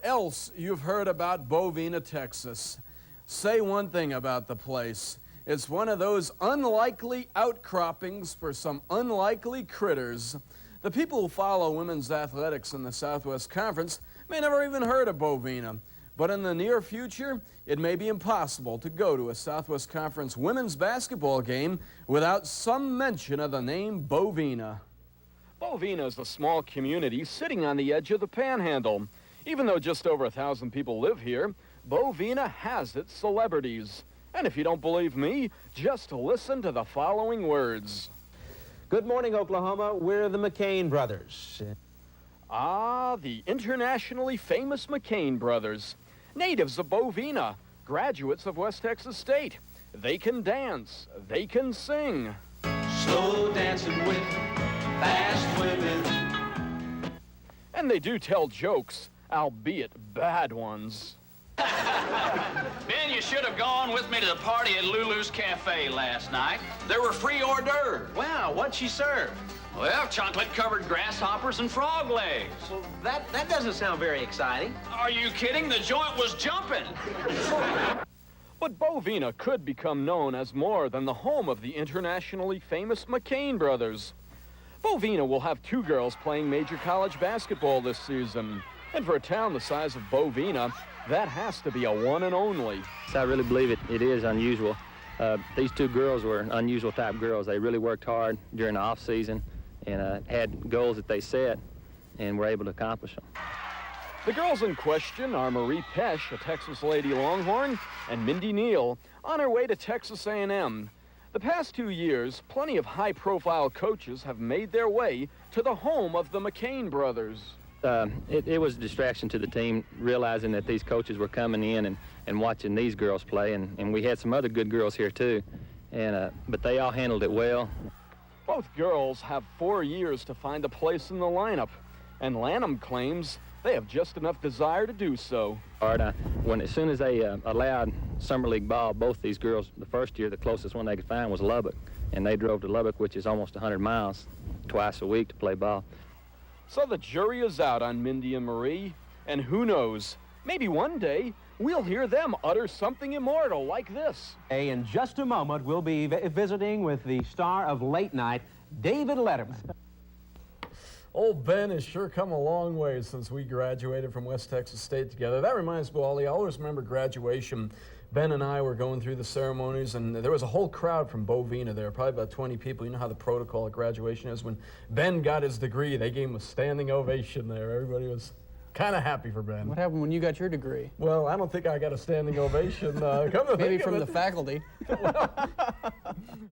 else you've heard about Bovina, Texas, say one thing about the place. It's one of those unlikely outcroppings for some unlikely critters. The people who follow women's athletics in the Southwest Conference may never even heard of Bovina. But in the near future, it may be impossible to go to a Southwest Conference women's basketball game without some mention of the name Bovina. Bovina is a small community sitting on the edge of the Panhandle. Even though just over 1,000 people live here, Bovina has its celebrities. And if you don't believe me, just listen to the following words. Good morning, Oklahoma. We're the McCain Brothers. Ah, the internationally famous McCain Brothers. Natives of Bovina, graduates of West Texas State. They can dance, they can sing. Slow dancing with fast women. And they do tell jokes, albeit bad ones. Ben, you should have gone with me to the party at Lulu's Cafe last night. There were free hors d'oeuvres. Wow, what'd she serve? Well, chocolate-covered grasshoppers and frog legs. Well, that doesn't sound very exciting. Are you kidding? The joint was jumping. But Bovina could become known as more than the home of the internationally famous McCain Brothers. Bovina will have 2 girls playing major college basketball this season. And for a town the size of Bovina, that has to be a one and only. I really believe it is unusual. These 2 girls were unusual type girls. They really worked hard during the off season and had goals that they set and were able to accomplish them. The girls in question are Marie Pesh, a Texas Lady Longhorn, and Mindy Neal, on her way to Texas A&M. The past 2 years, plenty of high-profile coaches have made their way to the home of the McCain Brothers. It was a distraction to the team, realizing that these coaches were coming in and watching these girls play, and we had some other good girls here too, but they all handled it well. Both girls have 4 years to find a place in the lineup, and Lanham claims they have just enough desire to do so. As soon as they allowed Summer League ball, both these girls, the first year, the closest one they could find was Lubbock, and they drove to Lubbock, which is almost 100 miles, twice a week to play ball. So the jury is out on Mindy and Marie, and who knows, maybe one day we'll hear them utter something immortal like this. Hey, in just a moment, we'll be visiting with the star of late night, David Letterman. Old Ben has sure come a long way since we graduated from West Texas State together. That reminds me, Wally, I always remember graduation. Ben and I were going through the ceremonies, and there was a whole crowd from Bovina there, probably about 20 people. You know how the protocol at graduation is. When Ben got his degree, they gave him a standing ovation there. Everybody was kind of happy for Ben. What happened when you got your degree? Well, I don't think I got a standing ovation. Maybe from the faculty.